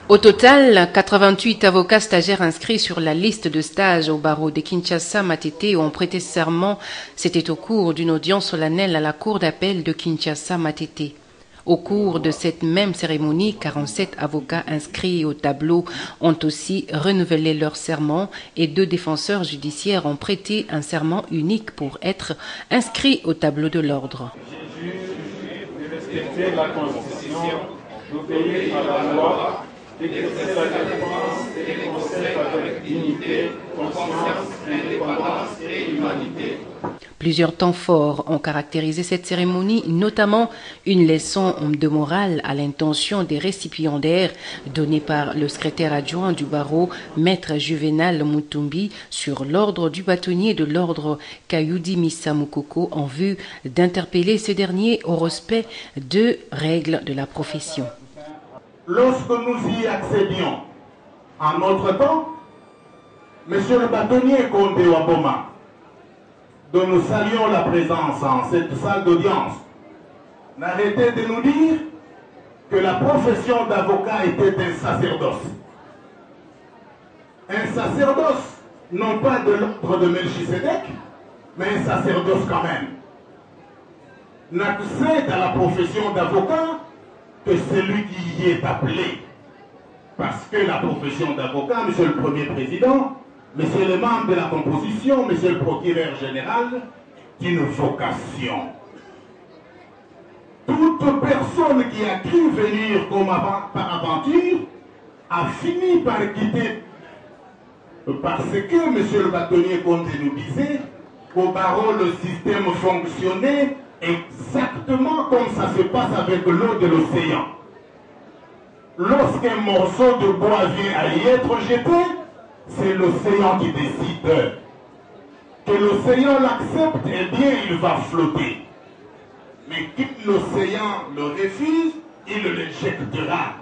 Au total, 88 avocats stagiaires inscrits sur la liste de stage au barreau de Kinshasa Matete ont prêté serment. C'était au cours d'une audience solennelle à la cour d'appel de Kinshasa Matete. Au cours de cette même cérémonie, 47 avocats inscrits au tableau ont aussi renouvelé leur serment et 2 défenseurs judiciaires ont prêté un serment unique pour être inscrits au tableau de l'ordre. Je jure de respecter la Constitution, d'obéir à la loi, d'exercer la défense et les conseils avec dignité, conscience, indépendance et humanité. Plusieurs temps forts ont caractérisé cette cérémonie, notamment une leçon de morale à l'intention des récipiendaires donnée par le secrétaire adjoint du barreau, maître Juvenal Mutumbi, sur l'ordre du bâtonnier de l'ordre Kayudi Missa Mukoko en vue d'interpeller ce dernier au respect de règles de la profession. Lorsque nous y accédions, en notre temps, monsieur le bâtonnier Condé Waboma, dont nous saluons la présence en cette salle d'audience, n'arrêtait de nous dire que la profession d'avocat était un sacerdoce. Un sacerdoce, non pas de l'ordre de Melchisedec, mais un sacerdoce quand même. N'accède à la profession d'avocat que celui qui y est appelé. Parce que la profession d'avocat, monsieur le Premier Président, Monsieur le membre de la composition, monsieur le procureur général, d'une vocation. Toute personne qui a cru venir comme par aventure a fini par quitter. Parce que, monsieur le bâtonnier Condé nous disait, qu'au barreau, le système fonctionnait exactement comme ça se passe avec l'eau de l'océan. Lorsqu'un morceau de bois vient à y être jeté, c'est l'océan qui décide. Que l'océan l'accepte, eh bien, il va flotter. Mais si l'océan le refuse, il l'éjectera.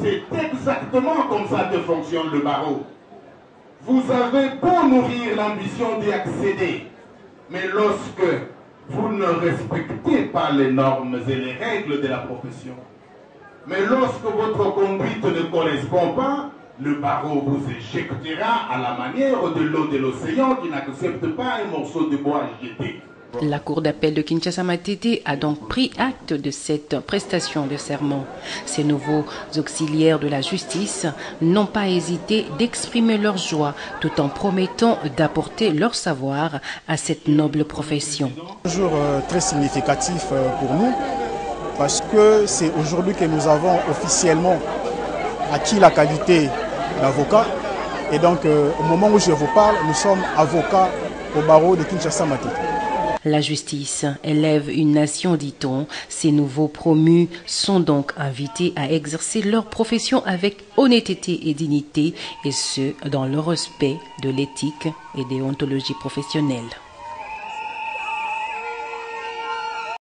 C'est exactement comme ça que fonctionne le barreau. Vous avez beau nourrir l'ambition d'y accéder, mais lorsque vous ne respectez pas les normes et les règles de la profession, mais lorsque votre conduite ne correspond pas, le barreau vous éjectera à la manière de l'eau de l'océan qui n'accepte pas un morceau de bois jeté. La cour d'appel de Kinshasa Matete a donc pris acte de cette prestation de serment. Ces nouveaux auxiliaires de la justice n'ont pas hésité d'exprimer leur joie tout en promettant d'apporter leur savoir à cette noble profession. Un jour très significatif pour nous parce que c'est aujourd'hui que nous avons officiellement acquis la qualité d'avocat. Et donc, au moment où je vous parle, nous sommes avocats au barreau de Kinshasa Matete. La justice élève une nation, dit-on. Ces nouveaux promus sont donc invités à exercer leur profession avec honnêteté et dignité, et ce, dans le respect de l'éthique et déontologie professionnelle.